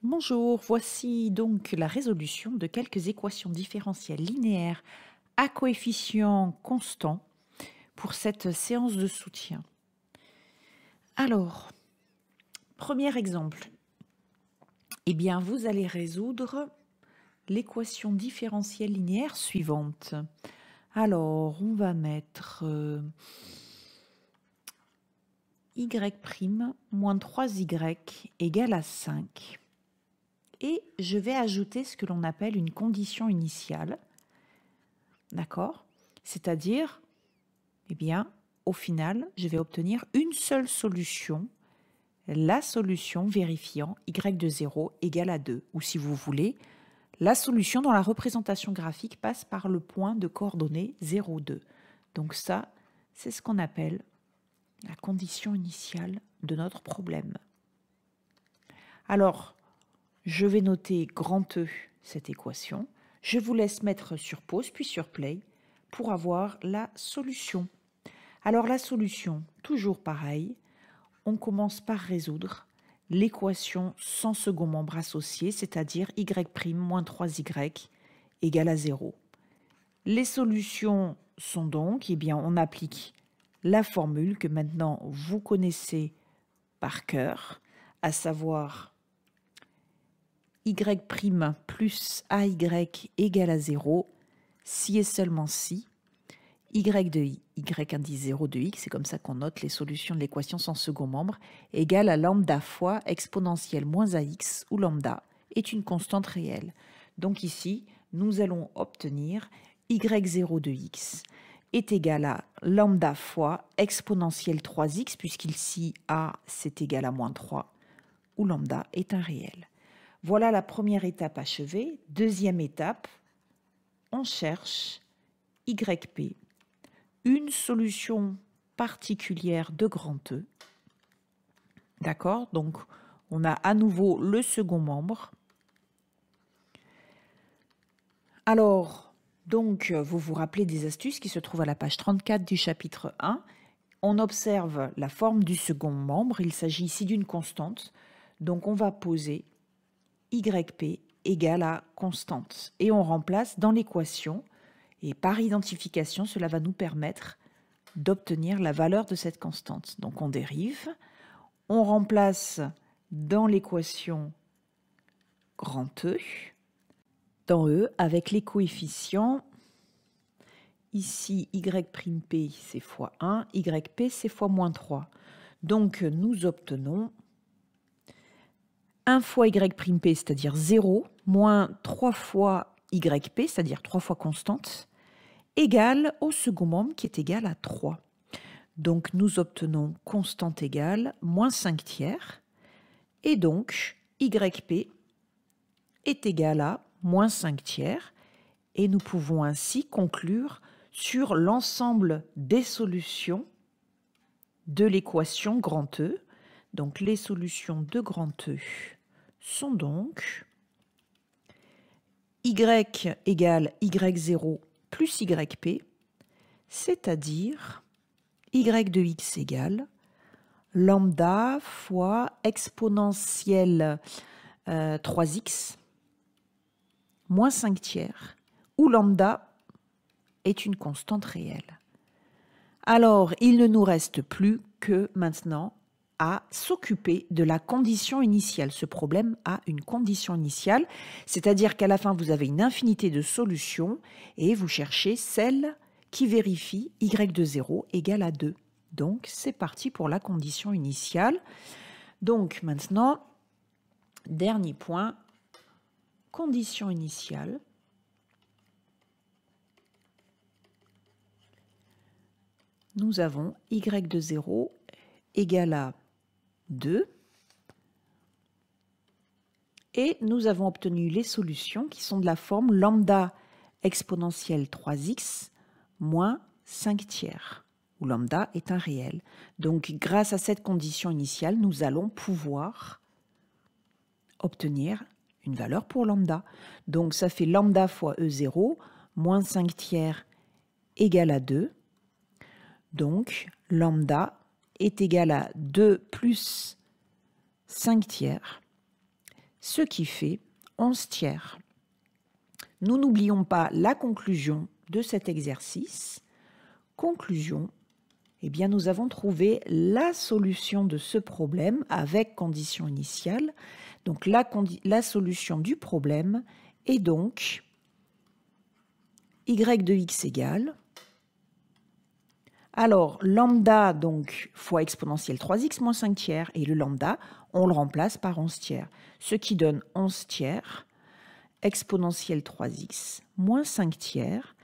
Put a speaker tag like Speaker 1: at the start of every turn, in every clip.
Speaker 1: Bonjour, voici donc la résolution de quelques équations différentielles linéaires à coefficient constant pour cette séance de soutien. Alors, premier exemple, eh bien vous allez résoudre l'équation différentielle linéaire suivante. Alors, on va mettre y' moins 3y égale à 5. Et je vais ajouter ce que l'on appelle une condition initiale. D'accord? C'est-à-dire, eh bien, au final, je vais obtenir une seule solution, la solution vérifiant y de 0 égale à 2. Ou si vous voulez, la solution dont la représentation graphique passe par le point de coordonnées 0, 2. Donc ça, c'est ce qu'on appelle la condition initiale de notre problème. Alors, je vais noter grand E cette équation. Je vous laisse mettre sur pause puis sur play pour avoir la solution. Alors la solution, toujours pareil, on commence par résoudre l'équation sans second membre associé, c'est-à-dire y' moins 3y égale à 0. Les solutions sont donc, eh bien, on applique la formule que maintenant vous connaissez par cœur, à savoir y' plus ay égale à 0, si et seulement si y de y indice 0 de x, c'est comme ça qu'on note les solutions de l'équation sans second membre, égale à lambda fois exponentielle moins ax, où lambda est une constante réelle. Donc ici, nous allons obtenir y0 de x est égal à lambda fois exponentielle 3x, puisqu'ici a c'est égal à moins 3, où lambda est un réel. Voilà la première étape achevée. Deuxième étape, on cherche yp, une solution particulière de grand E. D'accord? Donc, on a à nouveau le second membre. Alors, donc, vous vous rappelez des astuces qui se trouvent à la page 34 du chapitre 1. On observe la forme du second membre. Il s'agit ici d'une constante. Donc, on va poser yp égale à constante. Et on remplace dans l'équation, et par identification, cela va nous permettre d'obtenir la valeur de cette constante. Donc on dérive, on remplace dans l'équation grand E, dans E, avec les coefficients. Ici, y'P c'est fois 1, yp c'est fois moins 3. Donc nous obtenons 1 fois y'P, c'est-à-dire 0, moins 3 fois yp, c'est-à-dire 3 fois constante, égale au second membre qui est égal à 3. Donc nous obtenons constante égale moins 5 tiers. Et donc yp est égal à moins 5 tiers. Et nous pouvons ainsi conclure sur l'ensemble des solutions de l'équation grand E. Donc les solutions de grand E sont donc y égale y0 plus yp, c'est-à-dire y de x égale lambda fois exponentielle 3x moins 5 tiers, où lambda est une constante réelle. Alors, il ne nous reste plus que maintenant à s'occuper de la condition initiale. Ce problème a une condition initiale, c'est-à-dire qu'à la fin, vous avez une infinité de solutions et vous cherchez celle qui vérifie y de 0 égale à 2. Donc, c'est parti pour la condition initiale. Donc, maintenant, dernier point, condition initiale. Nous avons y de 0 égale à 2. Et nous avons obtenu les solutions qui sont de la forme lambda exponentielle 3x moins 5 tiers, où lambda est un réel. Donc, grâce à cette condition initiale, nous allons pouvoir obtenir une valeur pour lambda. Donc, ça fait lambda fois E0 moins 5 tiers égale à 2. Donc, lambda est égal à 2 plus 5 tiers, ce qui fait 11 tiers. Nous n'oublions pas la conclusion de cet exercice. Conclusion, eh bien nous avons trouvé la solution de ce problème avec condition initiale. Donc la solution du problème est donc y de x égale. Alors lambda donc fois exponentielle 3x moins 5 tiers et le lambda on le remplace par 11 tiers. Ce qui donne 11 tiers exponentielle 3x moins 5 tiers.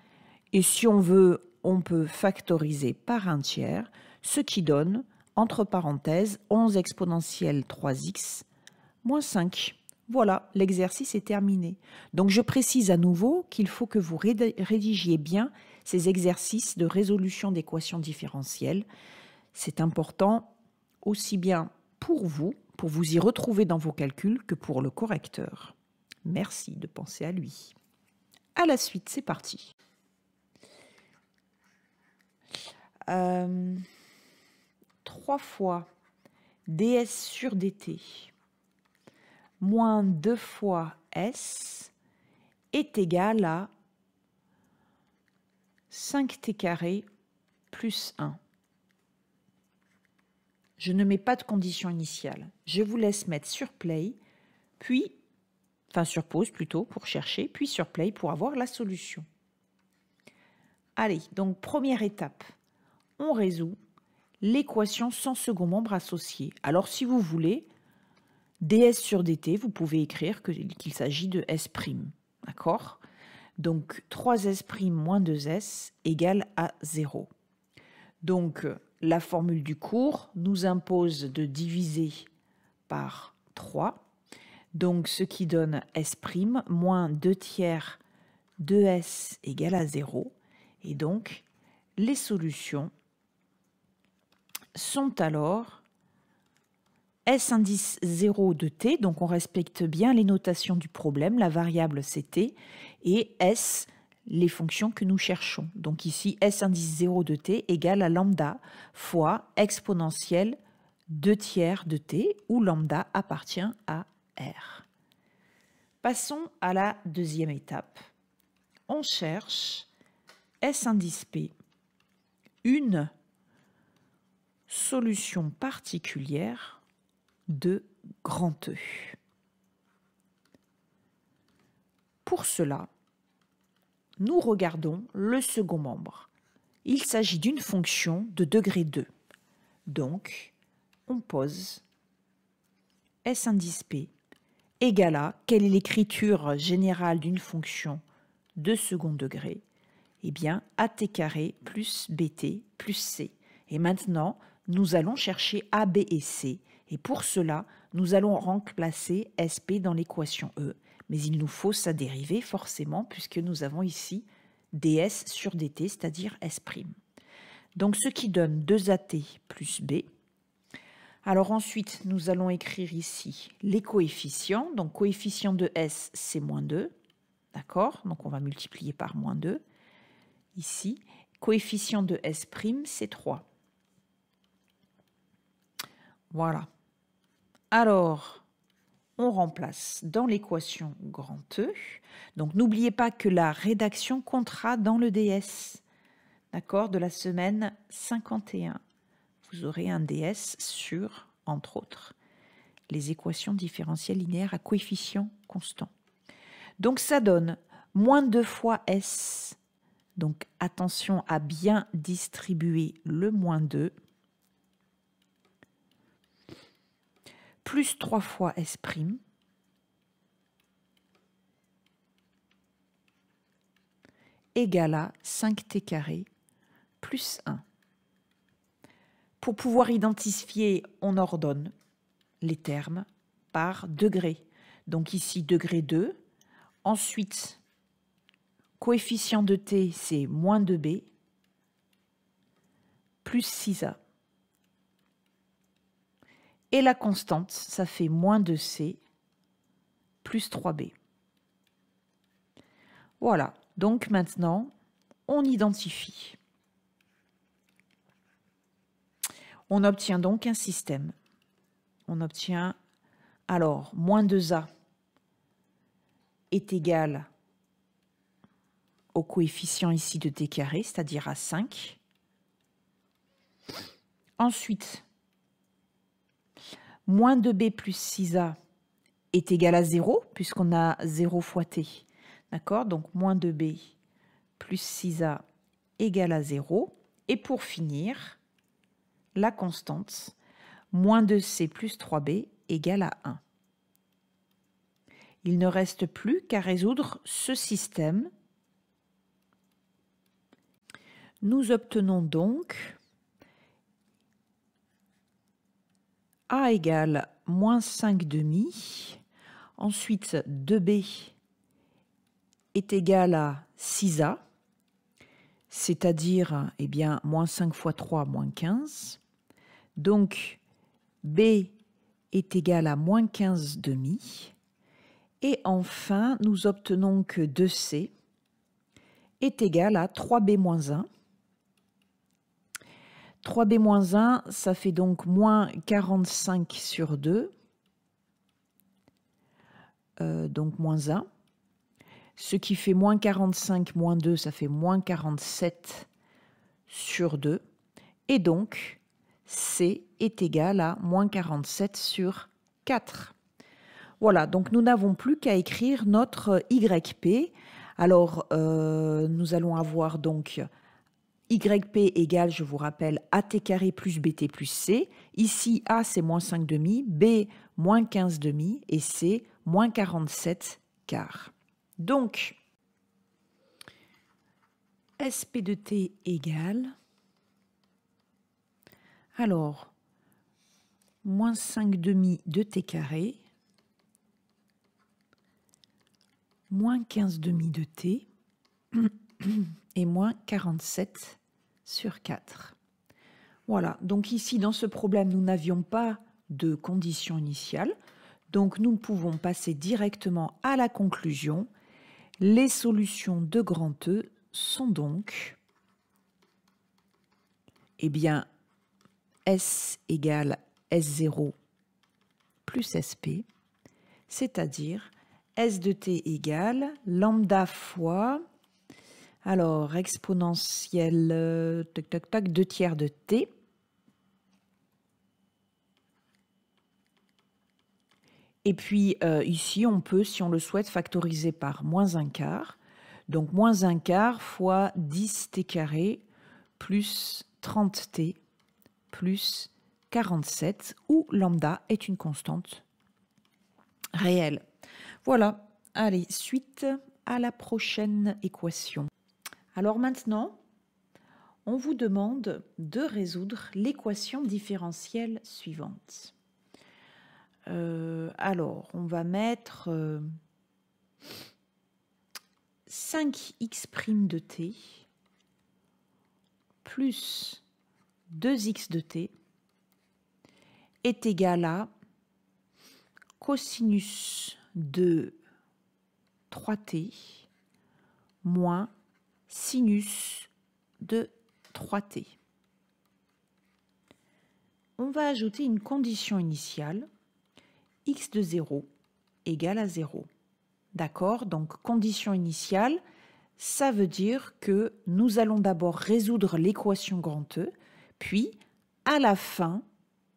Speaker 1: Et si on veut, on peut factoriser par 1 tiers, ce qui donne, entre parenthèses, 11 exponentielle 3x moins 5. Voilà, l'exercice est terminé. Donc je précise à nouveau qu'il faut que vous rédigiez bien ces exercices de résolution d'équations différentielles. C'est important aussi bien pour vous y retrouver dans vos calculs, que pour le correcteur. Merci de penser à lui. À la suite, c'est parti. 3 fois ds sur dt moins 2 fois s est égal à 5t carré plus 1. Je ne mets pas de condition initiale. Je vous laisse mettre sur play, puis, enfin sur pause plutôt pour chercher, puis sur play pour avoir la solution. Allez, donc première étape, on résout l'équation sans second membre associé. Alors si vous voulez, ds sur dt, vous pouvez écrire qu'il s'agit de s', d'accord? Donc 3s' moins 2s égale à 0. Donc la formule du cours nous impose de diviser par 3. Donc ce qui donne s' moins 2 tiers 2s égale à 0. Et donc les solutions sont alors S indice 0 de t, donc on respecte bien les notations du problème, la variable c'est t, et S, les fonctions que nous cherchons. Donc ici, S indice 0 de t égale à lambda fois exponentielle 2 tiers de t, où lambda appartient à R. Passons à la deuxième étape. On cherche S indice P, une solution particulière de grand E. Pour cela, nous regardons le second membre. Il s'agit d'une fonction de degré 2. Donc, on pose S indice P égale à, quelle est l'écriture générale d'une fonction de second degré? Eh bien, AT carré plus BT plus C. Et maintenant, nous allons chercher A, B et C. Et pour cela, nous allons remplacer SP dans l'équation E. Mais il nous faut sa dérivée forcément, puisque nous avons ici ds sur dt, c'est-à-dire S'. Donc ce qui donne 2AT plus B. Alors ensuite, nous allons écrire ici les coefficients. Donc coefficient de S, c'est moins 2. D'accord? Donc on va multiplier par moins 2. Ici, coefficient de S', c'est 3. Voilà. Alors, on remplace dans l'équation grand E. Donc, n'oubliez pas que la rédaction comptera dans le DS, d'accord, de la semaine 51. Vous aurez un DS sur, entre autres, les équations différentielles linéaires à coefficient constant. Donc, ça donne moins 2 fois S. Donc, attention à bien distribuer le moins 2. Plus 3 fois S', égale à 5t carré plus 1. Pour pouvoir identifier, on ordonne les termes par degré. Donc ici, degré 2. Ensuite, coefficient de t, c'est moins 2b, plus 6a. Et la constante, ça fait moins 2c, plus 3b. Voilà, donc maintenant, on identifie. On obtient donc un système. On obtient alors moins 2a est égal au coefficient ici de t carré, c'est-à-dire à 5. Ensuite, moins 2b plus 6a est égal à 0, puisqu'on a 0 fois t. D'accord? Donc, moins 2b plus 6a égale à 0. Et pour finir, la constante, moins 2c plus 3b égale à 1. Il ne reste plus qu'à résoudre ce système. Nous obtenons donc a égale moins 5 demi. Ensuite, 2b est égal à 6a, c'est-à-dire, eh bien, moins 5 fois 3, moins 15. Donc, b est égal à moins 15 demi. Et enfin, nous obtenons que 2c est égal à 3b moins 1. 3b moins 1, ça fait donc moins 45 sur 2, donc moins 1. Ce qui fait moins 45 moins 2, ça fait moins 47 sur 2. Et donc, C est égal à moins 47 sur 4. Voilà, donc nous n'avons plus qu'à écrire notre YP. Alors, nous allons avoir donc YP égale, je vous rappelle, AT carré plus BT plus C. Ici, A, c'est moins 5 demi, B, moins 15 demi, et C, moins 47 quarts. Donc, SP de T égale, alors, moins 5 demi de T carré, moins 15 demi de T, et moins 47 sur 4. Voilà, donc ici, dans ce problème, nous n'avions pas de condition initiale, donc nous pouvons passer directement à la conclusion. Les solutions de grand E sont donc, eh bien, S égale S0 plus SP, c'est-à-dire S de t égale lambda fois, alors exponentielle, 2 tiers de t, et puis ici on peut, si on le souhaite, factoriser par moins 1 quart, donc moins 1 quart fois 10t carré plus 30t plus 47, où lambda est une constante réelle. Voilà, allez, suite à la prochaine équation. Alors maintenant, on vous demande de résoudre l'équation différentielle suivante. Alors, on va mettre 5x' de t plus 2x de t est égal à cosinus de 3t moins sinus de 3t. On va ajouter une condition initiale, x de 0 égale à 0. D'accord? Donc, condition initiale, ça veut dire que nous allons d'abord résoudre l'équation grand E, puis à la fin,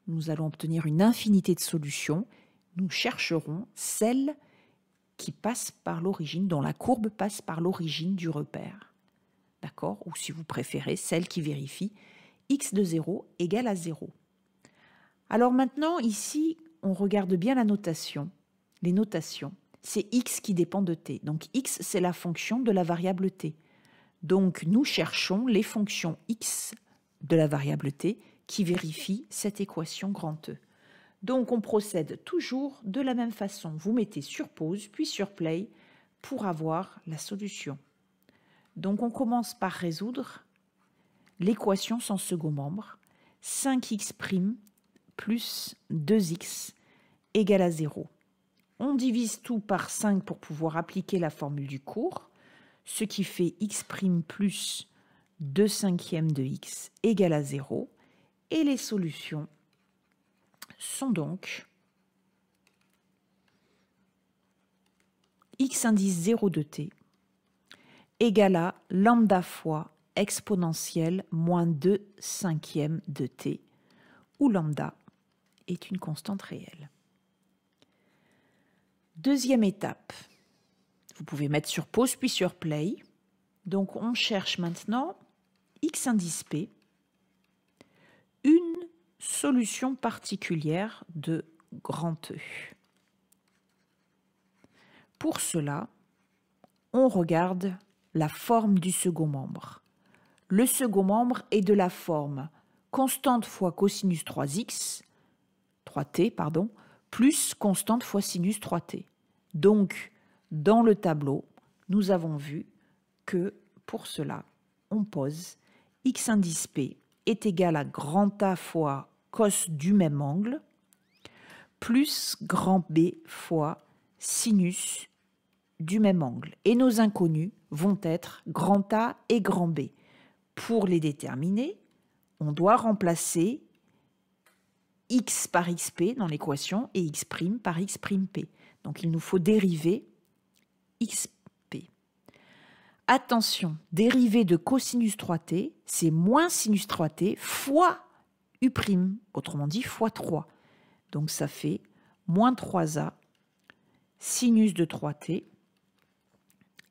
Speaker 1: nous allons obtenir une infinité de solutions. Nous chercherons celle qui passe par l'origine, dont la courbe passe par l'origine du repère. D'accord? Ou si vous préférez, celle qui vérifie x de 0 égale à 0. Alors maintenant, ici, on regarde bien la notation, les notations. C'est x qui dépend de t. Donc x, c'est la fonction de la variable t. Donc nous cherchons les fonctions x de la variable t qui vérifient cette équation grand E. Donc on procède toujours de la même façon. Vous mettez sur pause, puis sur play pour avoir la solution. Donc on commence par résoudre l'équation sans second membre. 5x' plus 2x égale à 0. On divise tout par 5 pour pouvoir appliquer la formule du cours, ce qui fait x' plus 2 cinquièmes de x égale à 0. Et les solutions sont donc x indice 0 de t égale à lambda fois exponentielle moins 2/5 de t, où lambda est une constante réelle. Deuxième étape, vous pouvez mettre sur pause puis sur play. Donc on cherche maintenant x indice p, une solution particulière de grand E. Pour cela, on regarde la forme du second membre. Le second membre est de la forme constante fois cosinus 3t, plus constante fois sinus 3t. Donc, dans le tableau, nous avons vu que pour cela, on pose x indice p est égal à grand A fois cos du même angle plus grand B fois sinus du même angle. Et nos inconnus vont être grand A et grand B. Pour les déterminer, on doit remplacer x par xp dans l'équation et x' par x'p. Donc il nous faut dériver xp. Attention, dérivée de cosinus 3t, c'est moins sinus 3t fois u', autrement dit fois 3. Donc ça fait moins 3a sinus de 3t.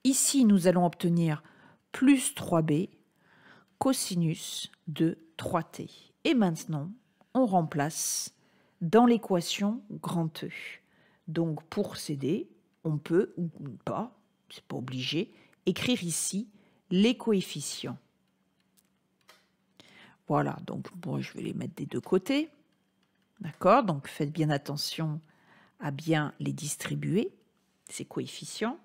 Speaker 1: Ici, nous allons obtenir plus 3b cosinus de 3t. Et maintenant, on remplace dans l'équation grand E. Donc pour CD, on peut, ou pas, c'est pas obligé, écrire ici les coefficients. Voilà, donc bon, je vais les mettre des deux côtés. D'accord, donc faites bien attention à bien les distribuer, ces coefficients.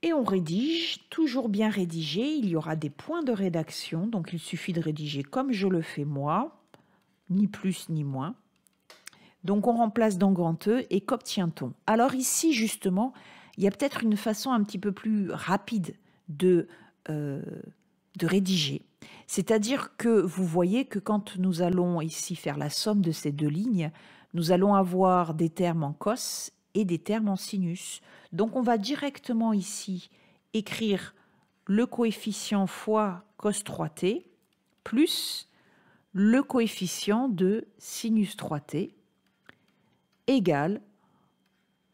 Speaker 1: Et on rédige, toujours bien rédigé, il y aura des points de rédaction, donc il suffit de rédiger comme je le fais moi, ni plus ni moins. Donc on remplace dans grand E et qu'obtient-on? Alors ici justement, il y a peut-être une façon un petit peu plus rapide de rédiger. C'est-à-dire que vous voyez que quand nous allons ici faire la somme de ces deux lignes, nous allons avoir des termes en cos et des termes en sinus. Donc on va directement ici écrire le coefficient fois cos 3t plus le coefficient de sinus 3t égale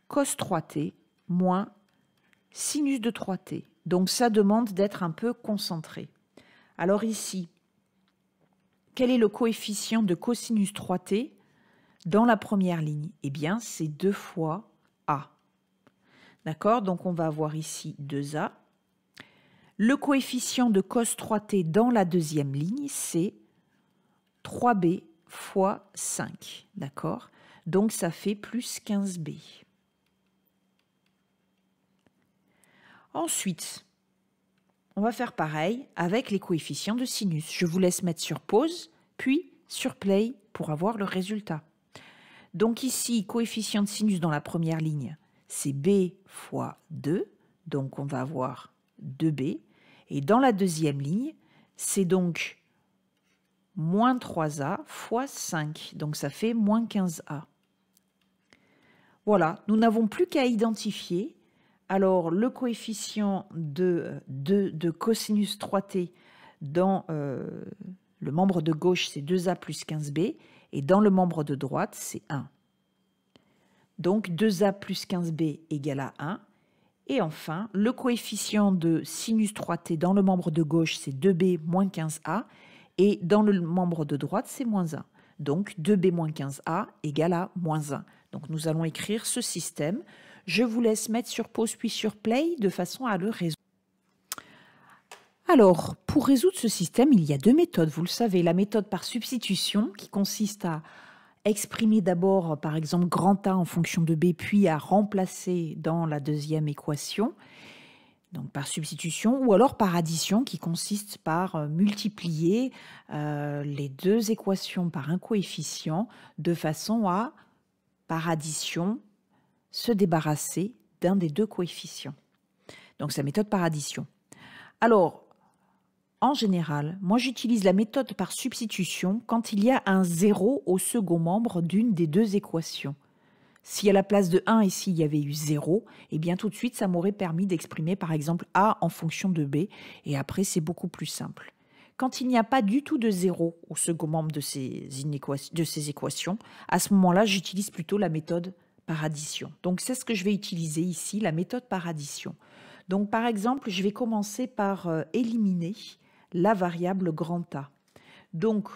Speaker 1: cos 3t moins sinus de 3t. Donc ça demande d'être un peu concentré. Alors ici, quel est le coefficient de cosinus 3t dans la première ligne? Eh bien, c'est 2 fois a. D'accord? Donc on va avoir ici 2a. Le coefficient de cos 3t dans la deuxième ligne, c'est 3b fois 5. D'accord? Donc ça fait plus 15b. Ensuite, on va faire pareil avec les coefficients de sinus. Je vous laisse mettre sur pause, puis sur play pour avoir le résultat. Donc ici, coefficient de sinus dans la première ligne, c'est b fois 2. Donc on va avoir 2b. Et dans la deuxième ligne, c'est donc moins 3a fois 5. Donc ça fait moins 15a. Voilà, nous n'avons plus qu'à identifier. Alors, le coefficient de cosinus 3t dans le membre de gauche, c'est 2a plus 15b, et dans le membre de droite, c'est 1. Donc, 2a plus 15b égale à 1. Et enfin, le coefficient de sinus 3t dans le membre de gauche, c'est 2b moins 15a, et dans le membre de droite, c'est moins 1. Donc, 2b moins 15a égale à moins 1. Donc, nous allons écrire ce système. Je vous laisse mettre sur pause puis sur play de façon à le résoudre. Alors, pour résoudre ce système, il y a deux méthodes, vous le savez. La méthode par substitution qui consiste à exprimer d'abord, par exemple, grand A en fonction de B, puis à remplacer dans la deuxième équation, donc par substitution, ou alors par addition qui consiste par multiplier les deux équations par un coefficient de façon à, par addition, se débarrasser d'un des deux coefficients. Donc c'est la méthode par addition. Alors, en général, moi j'utilise la méthode par substitution quand il y a un 0 au second membre d'une des deux équations. Si à la place de 1 ici, il y avait eu 0, eh bien tout de suite, ça m'aurait permis d'exprimer par exemple A en fonction de B. Et après, c'est beaucoup plus simple. Quand il n'y a pas du tout de 0 au second membre de ces équations, à ce moment-là, j'utilise plutôt la méthode par addition. Donc c'est ce que je vais utiliser ici, la méthode par addition. Donc par exemple, je vais commencer par éliminer la variable grand A. Donc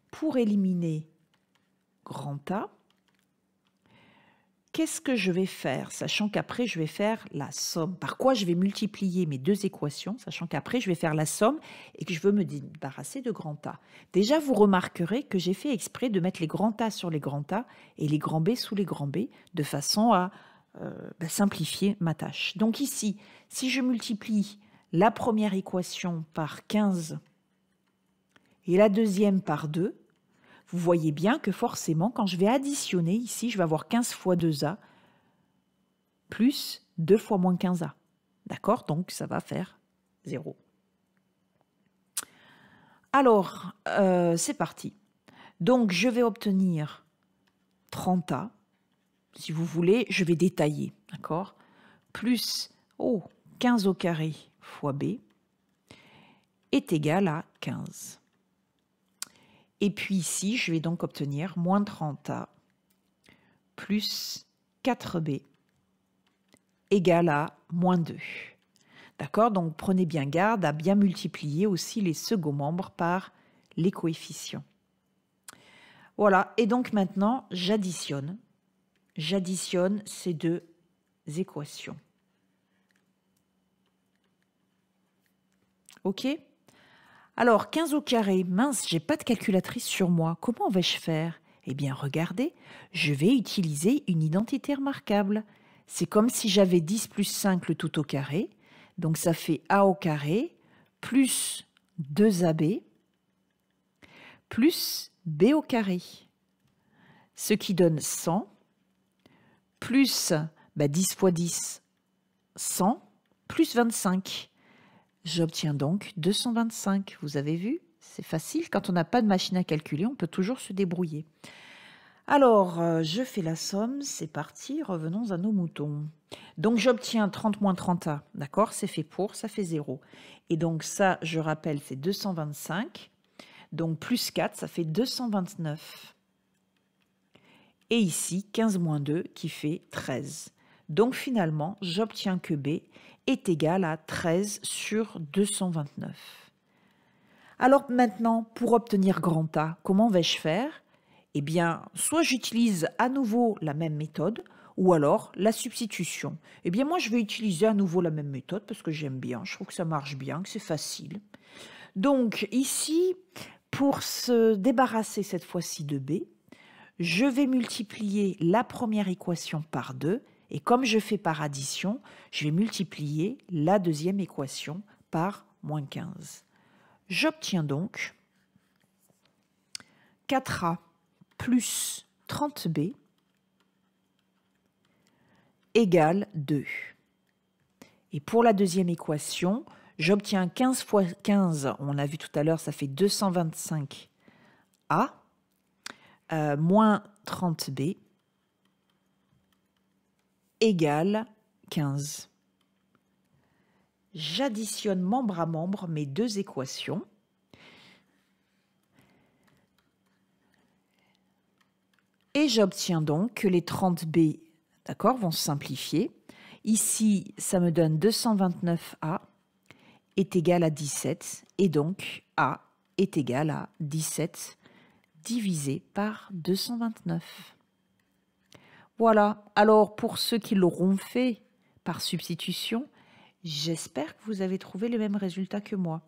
Speaker 1: pour éliminer grand A, qu'est-ce que je vais faire, sachant qu'après, je vais faire la somme? Par quoi je vais multiplier mes deux équations, sachant qu'après, je vais faire la somme et que je veux me débarrasser de grand A. Déjà, vous remarquerez que j'ai fait exprès de mettre les grands A sur les grands A et les grands B sous les grands B, de façon à simplifier ma tâche. Donc ici, si je multiplie la première équation par 15 et la deuxième par 2, vous voyez bien que forcément, quand je vais additionner ici, je vais avoir 15 fois 2A plus 2 fois moins 15A. D'accord? Donc, ça va faire 0. Alors, c'est parti. Donc, je vais obtenir 30A. Si vous voulez, je vais détailler. D'accord? Plus 15 au carré fois B est égal à 15. Et puis ici, je vais donc obtenir moins 30A plus 4B égale à moins 2. D'accord? Donc prenez bien garde à bien multiplier aussi les seconds membres par les coefficients. Voilà, et donc maintenant, j'additionne. J'additionne ces deux équations. OK? Alors, 15 au carré, mince, j'ai pas de calculatrice sur moi. Comment vais-je faire? Eh bien, regardez, je vais utiliser une identité remarquable. C'est comme si j'avais 10 plus 5 le tout au carré. Donc, ça fait A au carré plus 2AB plus B au carré. Ce qui donne 100 plus 10 fois 10, 100 plus 25. J'obtiens donc 225. Vous avez vu? C'est facile. Quand on n'a pas de machine à calculer, on peut toujours se débrouiller. Alors, je fais la somme. C'est parti. Revenons à nos moutons. Donc, j'obtiens 30 moins 30A. D'accord? C'est fait pour. Ça fait 0. Et donc, ça, je rappelle, c'est 225. Donc, plus 4, ça fait 229. Et ici, 15 moins 2 qui fait 13. Donc, finalement, j'obtiens que B est égal à 13 sur 229. Alors maintenant, pour obtenir grand A, comment vais-je faire? Eh bien, soit j'utilise à nouveau la même méthode, ou alors la substitution. Eh bien, moi, je vais utiliser à nouveau la même méthode parce que j'aime bien, je trouve que ça marche bien, que c'est facile. Donc ici, pour se débarrasser cette fois-ci de B, je vais multiplier la première équation par 2, et comme je fais par addition, je vais multiplier la deuxième équation par moins 15. J'obtiens donc 4A plus 30B égale 2. Et pour la deuxième équation, j'obtiens 15 fois 15, on a vu tout à l'heure, ça fait 225A, moins 30B égale 15. J'additionne membre à membre mes deux équations. Et j'obtiens donc que les 30B, d'accord, vont se simplifier. Ici, ça me donne 229A est égal à 17. Et donc, A est égal à 17 divisé par 229. Voilà. Alors, pour ceux qui l'auront fait par substitution, j'espère que vous avez trouvé le même résultat que moi.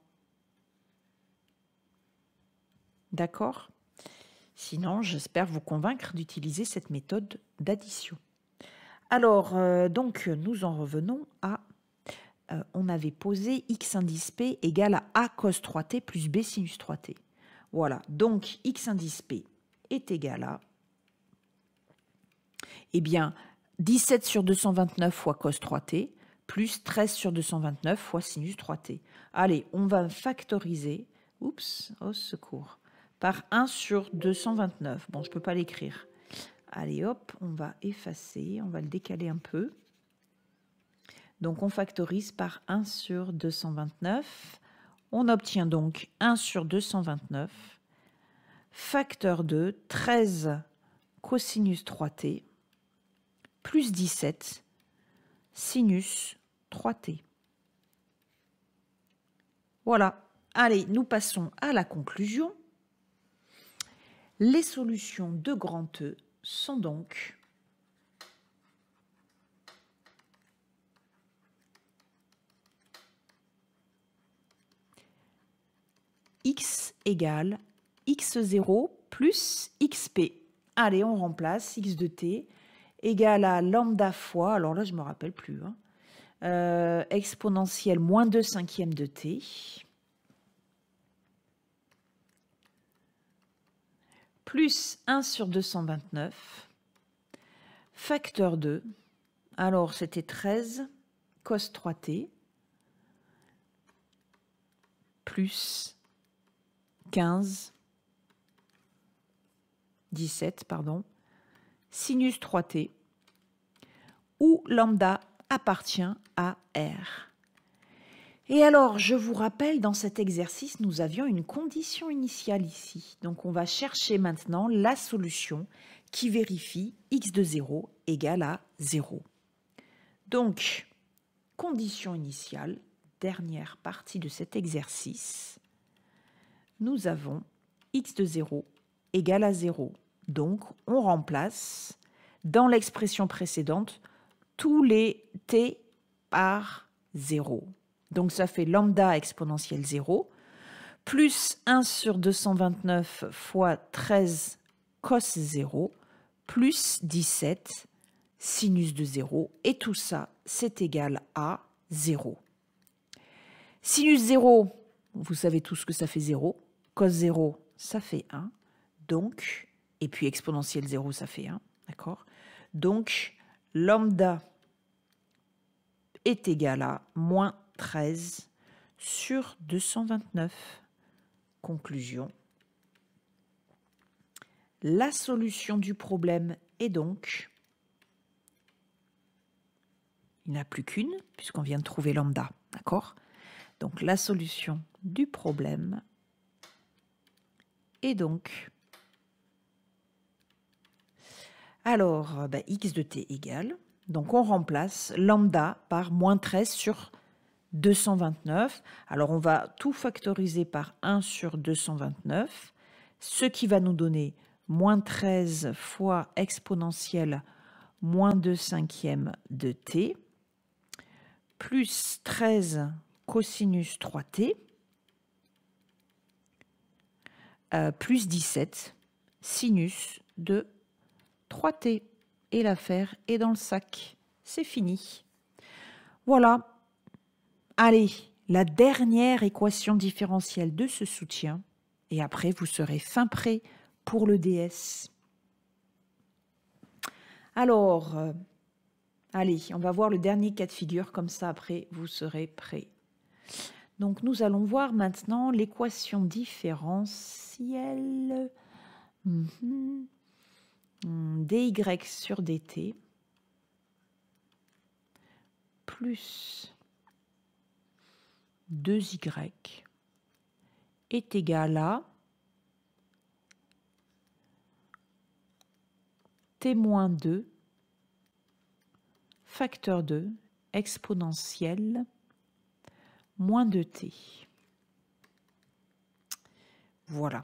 Speaker 1: D'accord? Sinon, j'espère vous convaincre d'utiliser cette méthode d'addition. Alors, donc, nous en revenons à... on avait posé x indice P égale à A cos 3T plus B sinus 3T. Voilà, donc x indice P est égal à... Eh bien, 17 sur 229 fois cos 3T plus 13 sur 229 fois sinus 3T. Allez, on va factoriser, oups, au secours, par 1 sur 229. Bon, je ne peux pas l'écrire. Allez hop, on va effacer, on va le décaler un peu. Donc on factorise par 1 sur 229. On obtient donc 1 sur 229, facteur de 13 cosinus 3t, plus 17 sinus 3t. Voilà. Allez, nous passons à la conclusion. Les solutions de grand E sont donc x égale x0 plus xp. Allez, on remplace x de t égale à lambda fois, alors là je ne me rappelle plus, exponentielle moins 2 cinquièmes de t plus 1 sur 229 facteur de, alors c'était 13 cos 3t plus 17, pardon, sinus 3t, où lambda appartient à R. Et alors, je vous rappelle, dans cet exercice, nous avions une condition initiale ici. Donc, on va chercher maintenant la solution qui vérifie x de 0 égale à 0. Donc, condition initiale, dernière partie de cet exercice, nous avons x de 0 égale à 0. Donc, on remplace dans l'expression précédente tous les t par 0. Donc, ça fait lambda exponentielle 0 plus 1 sur 229 fois 13 cos 0 plus 17 sinus de 0. Et tout ça, c'est égal à 0. Sinus 0, vous savez tous que ça fait 0. Cos 0, ça fait 1. Donc, et puis exponentielle 0, ça fait 1. D'accord? Donc, lambda est égal à moins 13 sur 229. Conclusion. La solution du problème est donc, il n'y en a plus qu'une, puisqu'on vient de trouver lambda. D'accord? Donc, la solution du problème est donc, alors, x de t égale, donc on remplace lambda par moins 13 sur 229. Alors, on va tout factoriser par 1 sur 229, ce qui va nous donner moins 13 fois exponentielle moins 2 cinquièmes de t, plus 13 cosinus 3t, plus 17 sinus de 3t. Et l'affaire est dans le sac. C'est fini. Voilà. Allez, la dernière équation différentielle de ce soutien. Et après, vous serez fin prêt pour le DS. Alors, allez, on va voir le dernier cas de figure. Comme ça, après, vous serez prêt. Donc, nous allons voir maintenant l'équation différentielle dy sur dt plus 2y est égal à t-2 facteur 2 exponentielle moins 2t. Voilà.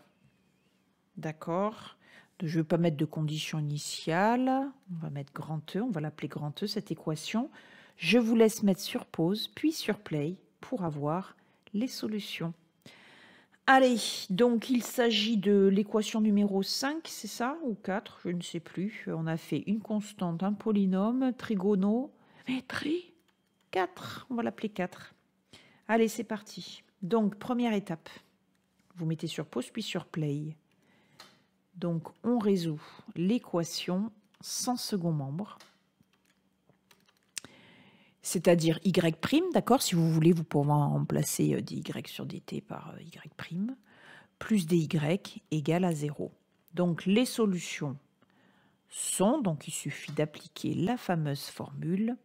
Speaker 1: D'accord. Je ne vais pas mettre de condition initiale. On va mettre grand E. On va l'appeler grand E, cette équation. Je vous laisse mettre sur pause, puis sur play pour avoir les solutions. Allez, donc il s'agit de l'équation numéro 5, c'est ça? Ou 4, je ne sais plus. On a fait une constante, un polynôme, trigonométrie. 4, on va l'appeler 4. Allez, c'est parti. Donc, première étape. Vous mettez sur pause, puis sur play. Donc, on résout l'équation sans second membre, c'est-à-dire y', d'accord? Si vous voulez, vous pouvez remplacer dy sur dt par y', plus dy égale à 0. Donc, les solutions sont, donc il suffit d'appliquer la fameuse formule,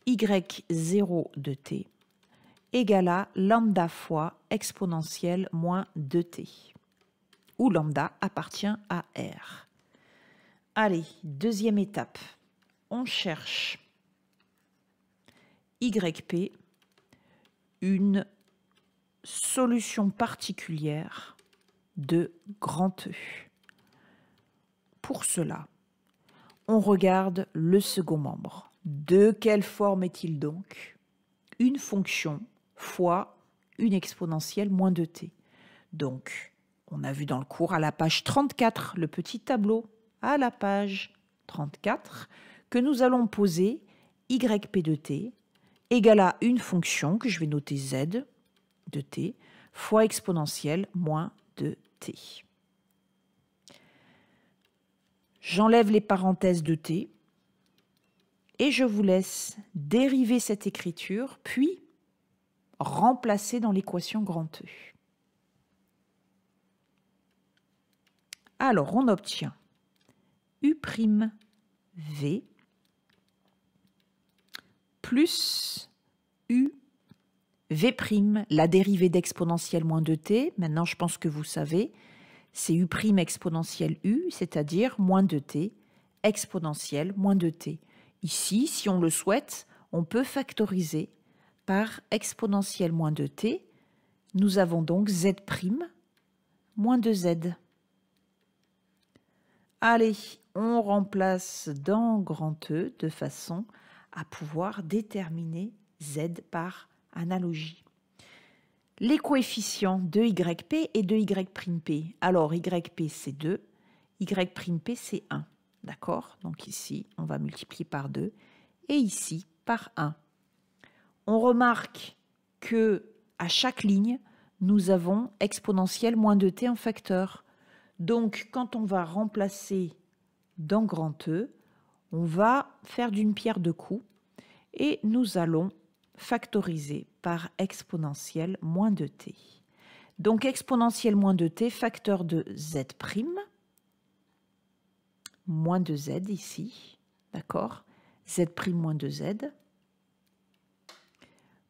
Speaker 1: y0 de t égale à lambda fois exponentielle moins 2t, où lambda appartient à R. Allez, deuxième étape, on cherche YP, une solution particulière de grand E. Pour cela, on regarde le second membre. De quelle forme est-il donc? Une fonction fois une exponentielle moins 2t. Donc, on a vu dans le cours à la page 34, le petit tableau, à la page 34, que nous allons poser yp de t égale à une fonction que je vais noter z de t fois exponentielle moins de t. J'enlève les parenthèses de t et je vous laisse dériver cette écriture, puis remplacer dans l'équation grand E. Alors, on obtient u'v plus u v', la dérivée d'exponentielle moins 2t. Maintenant, je pense que vous savez, c'est u' exponentielle u, c'est-à-dire moins 2t exponentielle moins 2t. Ici, si on le souhaite, on peut factoriser par exponentielle moins 2t. Nous avons donc z' moins 2z. Allez, on remplace dans grand E de façon à pouvoir déterminer z par analogie. Les coefficients de yp et de y'P. Alors, yp c'est 2, y'P c'est 1. D'accord? Donc ici, on va multiplier par 2 et ici par 1. On remarque que à chaque ligne, nous avons exponentielle moins 2t en facteur. Donc, quand on va remplacer dans grand E, on va faire d'une pierre deux coups et nous allons factoriser par exponentielle moins 2t. Donc, exponentielle moins 2t, facteur de z', moins 2z ici, d'accord? Z' moins 2z,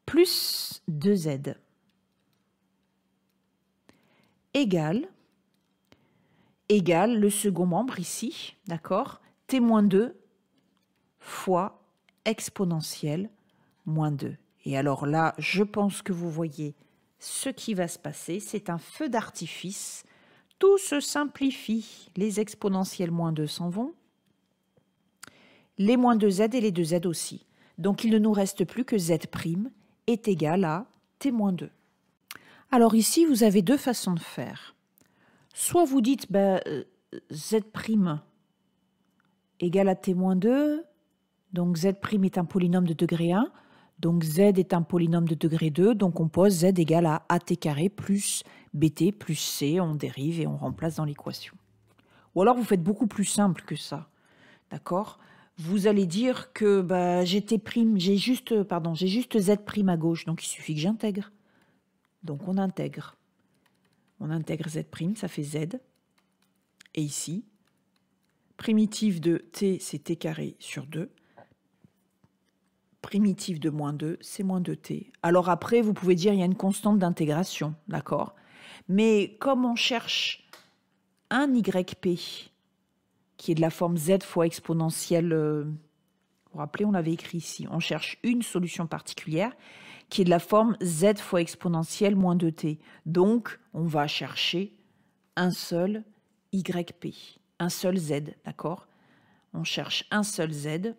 Speaker 1: plus 2z, égale le second membre ici, d'accord, t-2 fois exponentielle moins 2. Et alors là, je pense que vous voyez ce qui va se passer. C'est un feu d'artifice. Tout se simplifie. Les exponentielles moins 2 s'en vont. Les moins 2z et les 2z aussi. Donc, il ne nous reste plus que z' est égal à t-2. Alors ici, vous avez deux façons de faire. Soit vous dites z' égale à t-2, donc z' est un polynôme de degré 1, donc z est un polynôme de degré 2, donc on pose z égale à at carré plus bt plus c, on dérive et on remplace dans l'équation. Ou alors vous faites beaucoup plus simple que ça, d'accord? Vous allez dire que j'ai juste z' à gauche, donc il suffit que j'intègre. Donc on intègre. On intègre z', ça fait z. Et ici, primitive de t, c'est t carré sur 2. Primitive de moins 2, c'est moins 2t. Alors après, vous pouvez dire il y a une constante d'intégration, d'accord? Mais comme on cherche un yp qui est de la forme z fois exponentielle, vous vous rappelez, on l'avait écrit ici, on cherche une solution particulière qui est de la forme z fois exponentielle moins 2t. Donc, on va chercher un seul yp, un seul z, d'accord? On cherche un seul z,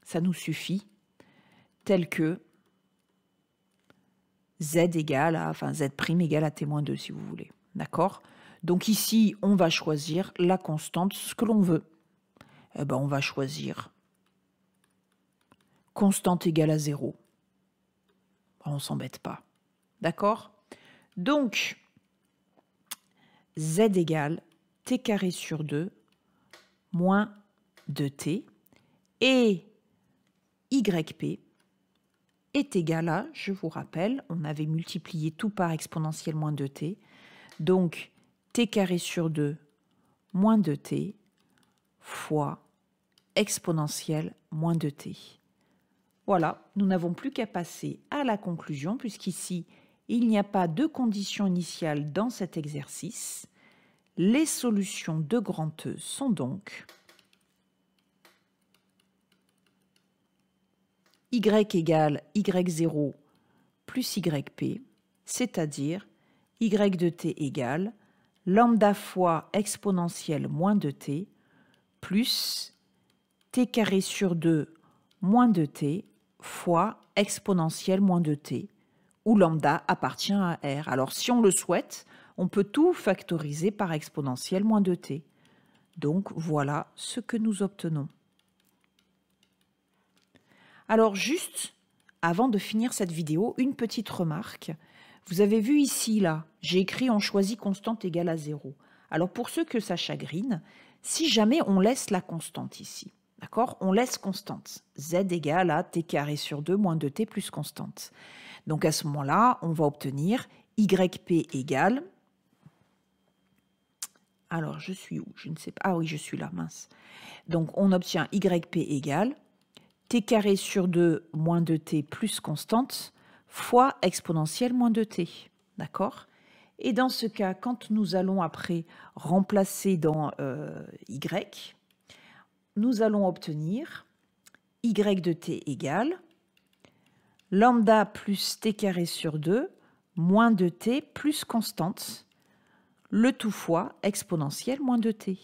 Speaker 1: ça nous suffit, tel que z égale à, z' égale à t-2 si vous voulez, d'accord? Donc ici, on va choisir la constante, ce que l'on veut. Eh ben, on va choisir constante égale à 0. On ne s'embête pas. D'accord? Donc, z égale t carré sur 2 moins 2t et yp est égal à, je vous rappelle, on avait multiplié tout par exponentielle moins 2t, donc t carré sur 2 moins 2t fois exponentielle moins 2t. Voilà, nous n'avons plus qu'à passer à la conclusion, puisqu'ici, il n'y a pas de condition initiale dans cet exercice. Les solutions de grand E sont donc y égale y0 plus yp, c'est-à-dire y de t égale lambda fois exponentielle moins 2t plus t carré sur 2 moins 2t fois exponentielle moins 2t, où lambda appartient à R. Alors si on le souhaite, on peut tout factoriser par exponentielle moins 2t. Donc voilà ce que nous obtenons. Alors juste, avant de finir cette vidéo, une petite remarque. Vous avez vu ici, là, j'ai écrit on choisit constante égale à 0. Alors pour ceux que ça chagrine, si jamais on laisse la constante ici, d'accord, on laisse constante, z égale à t carré sur 2 moins 2t plus constante. Donc à ce moment-là, on va obtenir yp égale... Alors je suis où? Je ne sais pas. Ah oui, je suis là, mince. Donc on obtient yp égale t carré sur 2 moins 2t plus constante fois exponentielle moins 2t. D'accord? Et dans ce cas, quand nous allons après remplacer dans y, nous allons obtenir y de t égale lambda plus t carré sur 2 moins 2t plus constante, le tout fois exponentielle moins 2t.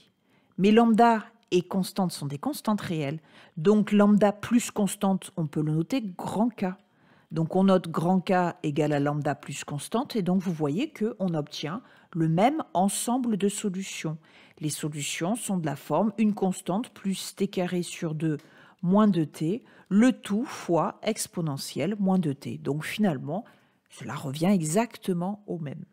Speaker 1: Mais lambda et constante sont des constantes réelles. Donc lambda plus constante, on peut le noter grand K. Donc on note grand K égale à lambda plus constante, et donc vous voyez qu'on obtient le même ensemble de solutions. Les solutions sont de la forme une constante plus t carré sur 2 moins 2t, le tout fois exponentielle moins 2t. Donc finalement, cela revient exactement au même.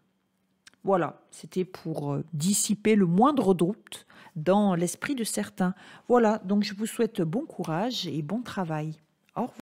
Speaker 1: Voilà, c'était pour dissiper le moindre doute dans l'esprit de certains. Voilà, donc je vous souhaite bon courage et bon travail. Au revoir.